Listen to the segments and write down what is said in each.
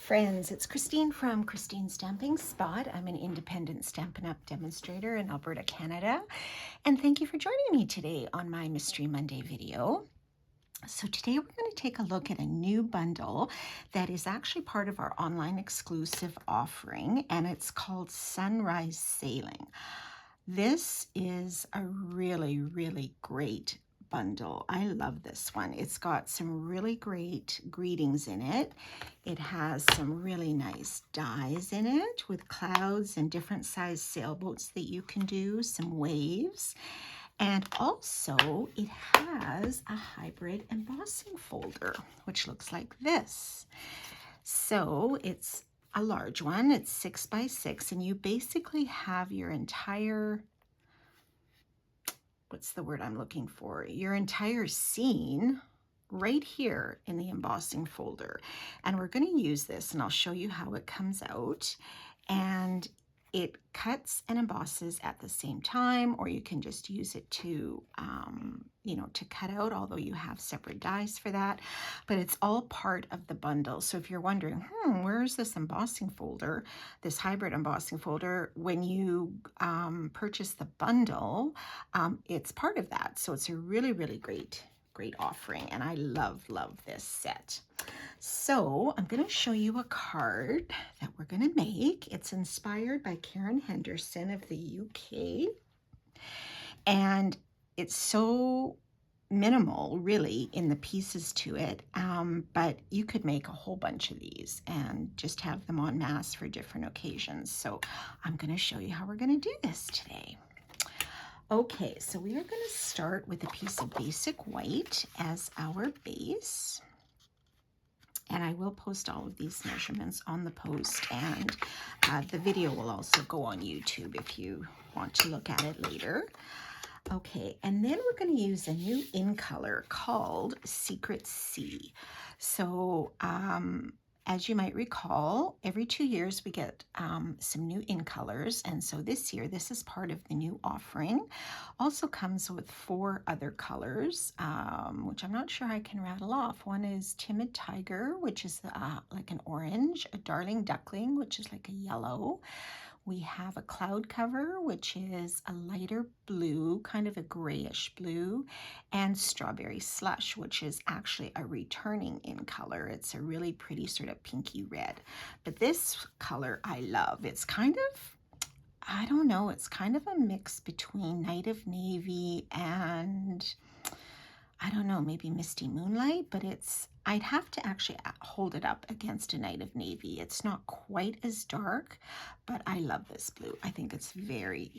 friends, it's Christine from Christine Stamping Spot. I'm an independent Stampin' Up! Demonstrator in Alberta, Canada. And thank you for joining me today on my Mystery Monday video. So today we're going to take a look at a new bundle that is actually part of our online exclusive offering, and it's called Sunrise Sailing. This is a really great bundle. I love this one. It's got some really great greetings in it. It has some really nice dies in it with clouds and different size sailboats that you can do, some waves. And also it has a hybrid embossing folder, which looks like this. So it's a large one. It's 6 by 6, and you basically have your entire, what's the word I'm looking for? Your entire scene right here in the embossing folder. And we're going to use this, and I'll show you how it comes out. And it cuts and embosses at the same time, or you can just use it to, to cut out, although you have separate dies for that. But it's all part of the bundle. So if you're wondering, where is this embossing folder, this hybrid embossing folder? When you purchase the bundle, it's part of that. So it's a really great offering, and I love this set. So I'm going to show you a card that we're going to make. It's inspired by Karen Henderson of the UK, and it's so minimal really in the pieces to it, but you could make a whole bunch of these and just have them en masse for different occasions. So I'm going to show you how we're going to do this today. Okay, so we are going to start with a piece of basic white as our base. And I will post all of these measurements on the post, and the video will also go on YouTube if you want to look at it later. Okay, and then we're going to use a new in color called Secret Sea. So as you might recall, every 2 years we get some new in colors, and so this year this is part of the new offering. Also comes with 4 other colors, which I'm not sure I can rattle off. One is Timid Tiger, which is like an orange, a Darling Duckling, which is like a yellow. We have a Cloud Cover, which is a lighter blue, kind of a grayish blue, and Strawberry Slush, which is actually a returning in color. It's a really pretty sort of pinky red. But this color I love. It's kind of, I don't know, it's kind of a mix between Night of Navy and, I don't know, maybe Misty Moonlight, but I'd have to actually hold it up against a Night of Navy. It's not quite as dark, but I love this blue. I think it's very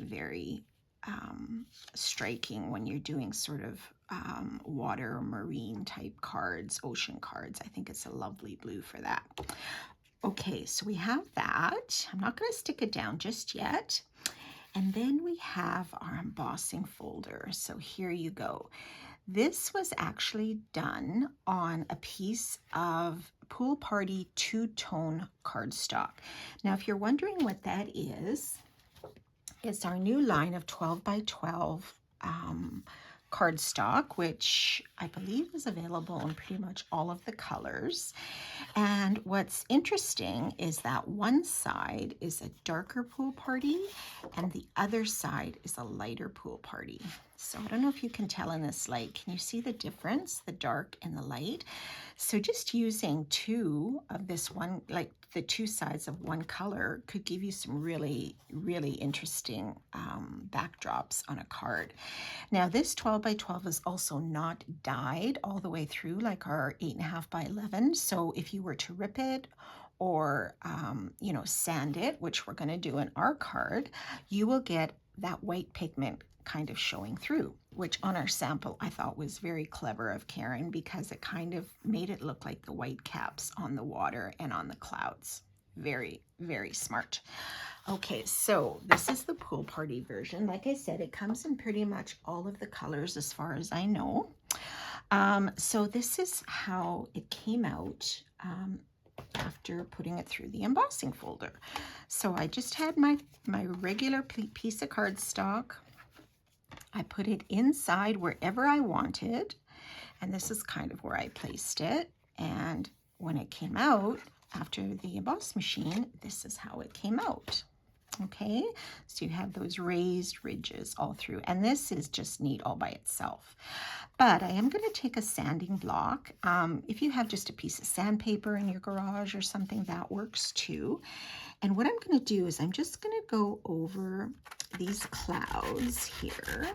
striking when you're doing sort of water, marine type cards, ocean cards. I think it's a lovely blue for that. Okay, so we have that. I'm not going to stick it down just yet. And then we have our embossing folder. So here you go. This was actually done on a piece of Pool Party two-tone cardstock. Now, if you're wondering what that is, it's our new line of 12 by 12 cardstock, which I believe is available in pretty much all of the colors. And what's interesting is that one side is a darker Pool Party and the other side is a lighter Pool Party. So I don't know if you can tell in this light. Can you see the difference, the dark and the light? So just using 2 of this one, like the 2 sides of one color, could give you some really interesting backdrops on a card. Now this 12 by 12 is also not dyed all the way through like our 8.5 by 11. So if you were to rip it or sand it, which we're going to do in our card, you will get that white pigment kind of showing through, which on our sample I thought was very clever of Karen, because it kind of made it look like the white caps on the water and on the clouds. Very smart. Okay, so this is the Pool Party version. Like I said, it comes in pretty much all of the colors as far as I know. So this is how it came out after putting it through the embossing folder. So I just had my regular piece of cardstock. I put it inside wherever I wanted, and this is kind of where I placed it. And when it came out, after the emboss machine, this is how it came out. Okay, so you have those raised ridges all through, and this is just neat all by itself. But I am going to take a sanding block. If you have just a piece of sandpaper in your garage or something, that works too. And what I'm going to do is I'm just going to go over these clouds here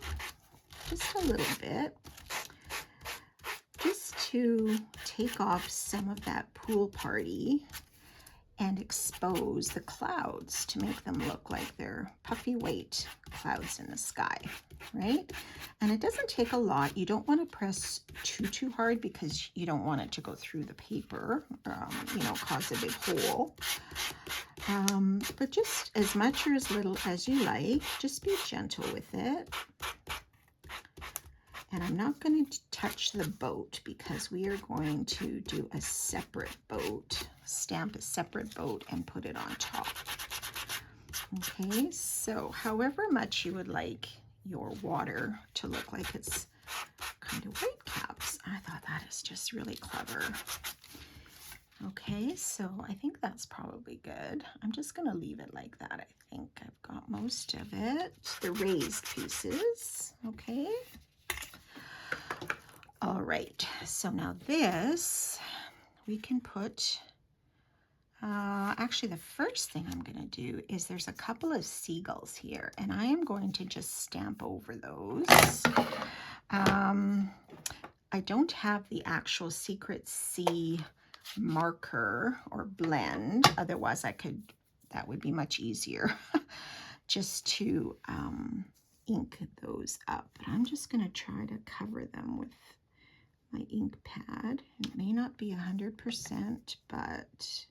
just a little bit, just to take off some of that pool party and expose the clouds to make them look like they're puffy white clouds in the sky, right? And it doesn't take a lot. You don't want to press too hard because you don't want it to go through the paper, you know, cause a big hole. But just as much or as little as you like, just be gentle with it. And I'm not going to touch the boat because we are going to do a separate boat, stamp a separate boat and put it on top. Okay, so however much you would like your water to look like it's kind of white caps, I thought that is just really clever. Okay, so I think that's probably good. I'm just going to leave it like that. I think I've got most of it, the raised pieces, okay. All right, so now this, we can put, actually the first thing I'm gonna do is there's a couple of seagulls here, and I am going to just stamp over those. I don't have the actual Secret Sea marker or blend, otherwise I could, that would be much easier, just to ink those up. But I'm just gonna try to cover them with my ink pad. It may not be 100%, but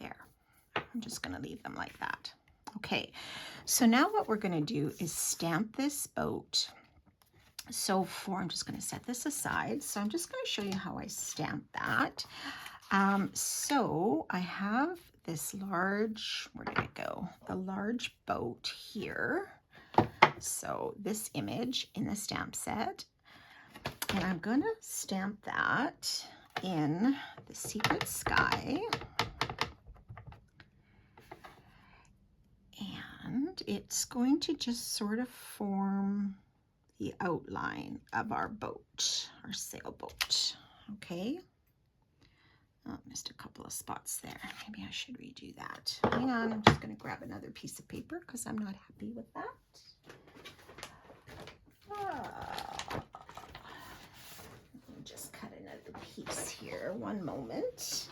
there. I'm just going to leave them like that. Okay, so now what we're going to do is stamp this boat. So I'm just going to set this aside. So I'm just going to show you how I stamp that. So I have this large, where did it go? The large boat here. So this image in the stamp set, and I'm going to stamp that in the Secret Sky, and it's going to just sort of form the outline of our boat, our sailboat. Okay, oh, missed a couple of spots there. Maybe I should redo that. Hang on, I'm just going to grab another piece of paper because I'm not happy with that. Let me just cut another piece here. One moment.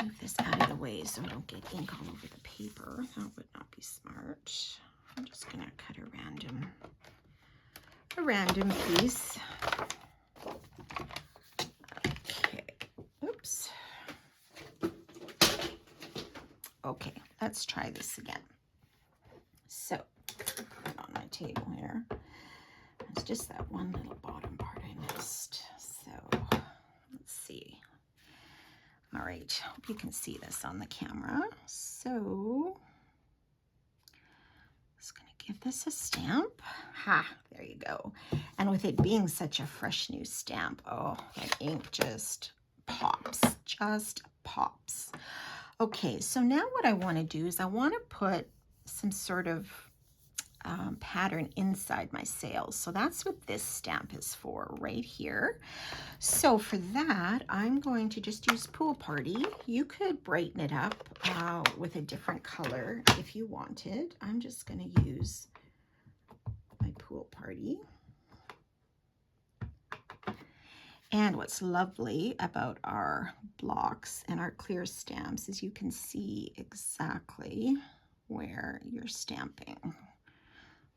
Move this out of the way so I don't get ink all over the paper. That would not be smart. I'm just gonna cut a random piece. Okay. Oops. Okay, let's try this again. So, put it on my table here. It's just that one little bottom part I missed. So, let's see. All right, hope you can see this on the camera. So, just gonna give this a stamp. Ha, there you go. And with it being such a fresh new stamp, oh, that ink just pops, Okay, so now what I wanna do is I wanna put some sort of pattern inside my sails. So that's what this stamp is for right here. So for that, I'm going to just use Pool Party. You could brighten it up with a different color if you wanted. I'm just going to use my Pool Party. And what's lovely about our blocks and our clear stamps is you can see exactly where you're stamping.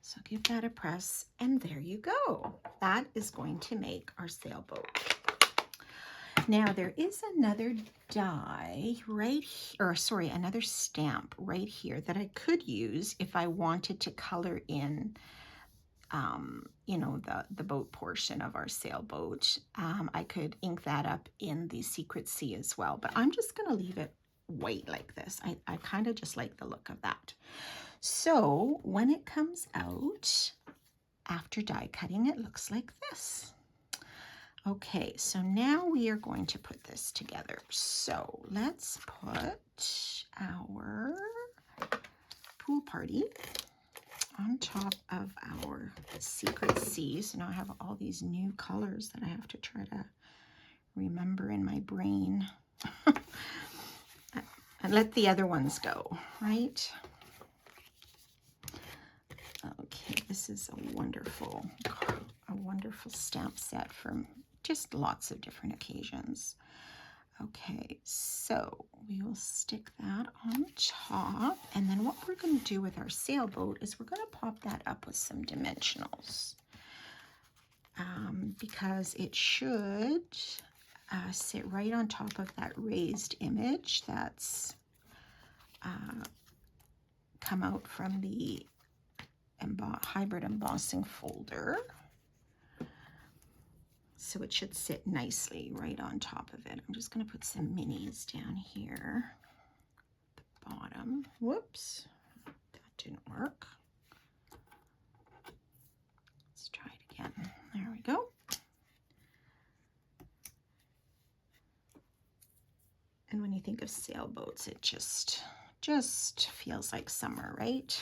So give that a press, and there you go. That is going to make our sailboat. Now there is another die right here, or sorry, another stamp right here that I could use if I wanted to color in, you know, the boat portion of our sailboat. I could ink that up in the Secret Sea as well, but I'm just going to leave it white like this. I kind of just like the look of that. So when it comes out, after die cutting, it looks like this. Okay, so now we are going to put this together. So let's put our pool party on top of our secret sea. So now I have all these new colors that I have to try to remember in my brain. And let the other ones go, right? Okay, this is a wonderful stamp set from just lots of different occasions. Okay, so we will stick that on top, and then what we're going to do with our sailboat is we're going to pop that up with some dimensionals, because it should sit right on top of that raised image that's come out from the hybrid embossing folder. So it should sit nicely right on top of it. I'm just going to put some minis down here at the bottom. Whoops, that didn't work. Let's try it again. There we go. And when you think of sailboats, it just feels like summer, right?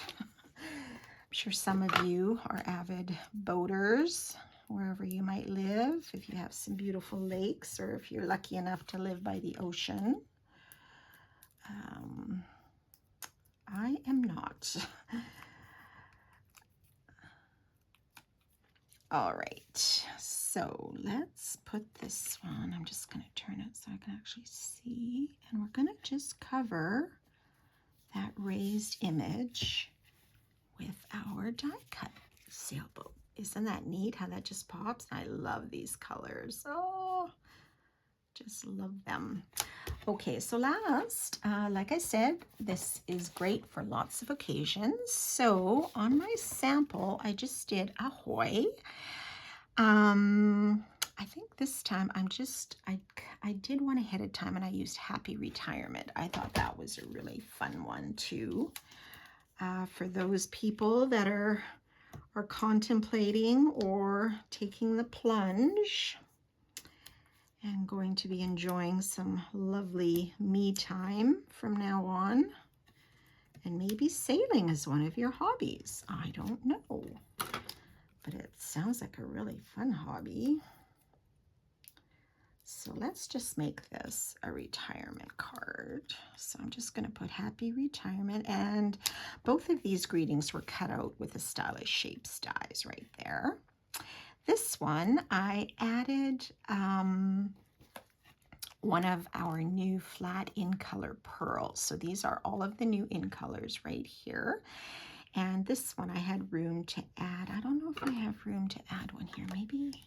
I'm sure some of you are avid boaters, wherever you might live, if you have some beautiful lakes or if you're lucky enough to live by the ocean. I am not. All right, so let's put this one, I'm just going to turn it so I can actually see, and we're going to just cover that raised image with our die cut sailboat. Isn't that neat how that just pops? I love these colors. Oh, just love them. Okay, so last, like I said, this is great for lots of occasions. So on my sample, I just did Ahoy. I think this time I did one ahead of time and I used Happy Retirement. I thought that was a really fun one too. For those people that are contemplating or taking the plunge and going to be enjoying some lovely me time from now on, and maybe sailing is one of your hobbies. I don't know, but it sounds like a really fun hobby. So let's just make this a retirement card. So I'm just going to put Happy Retirement, and both of these greetings were cut out with the Stylish Shapes dies right there. This one I added one of our new flat in color pearls. So these are all of the new in colors right here. And this one I had room to add. I don't know if I have room to add one here. Maybe.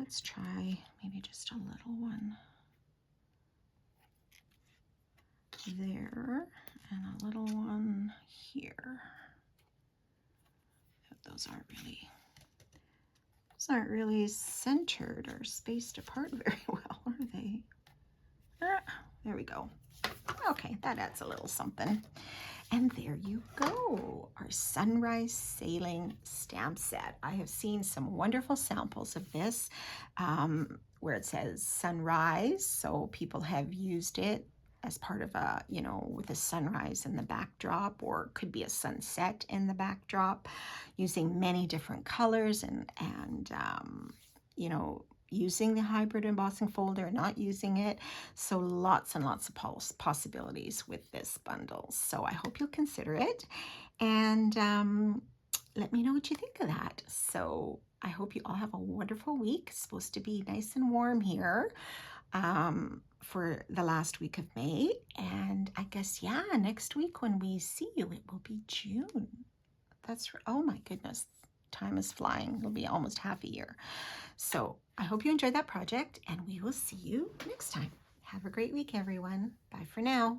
Let's try maybe just a little one there and a little one here. Those aren't really centered or spaced apart very well, are they? There we go. Okay, that adds a little something. And there you go, our Sunrise Sailing stamp set. I have seen some wonderful samples of this where it says sunrise, so people have used it as part of a, you know, with a sunrise in the backdrop, or it could be a sunset in the backdrop, using many different colors and you know, using the hybrid embossing folder, not using it. So lots and lots of possibilities with this bundle. So I hope you'll consider it, and let me know what you think of that. So I hope you all have a wonderful week. It's supposed to be nice and warm here for the last week of May. And I guess, yeah, next week when we see you, it will be June. That's, oh my goodness, time is flying. It'll be almost half a year. So I hope you enjoyed that project, and we will see you next time. Have a great week, everyone. Bye for now.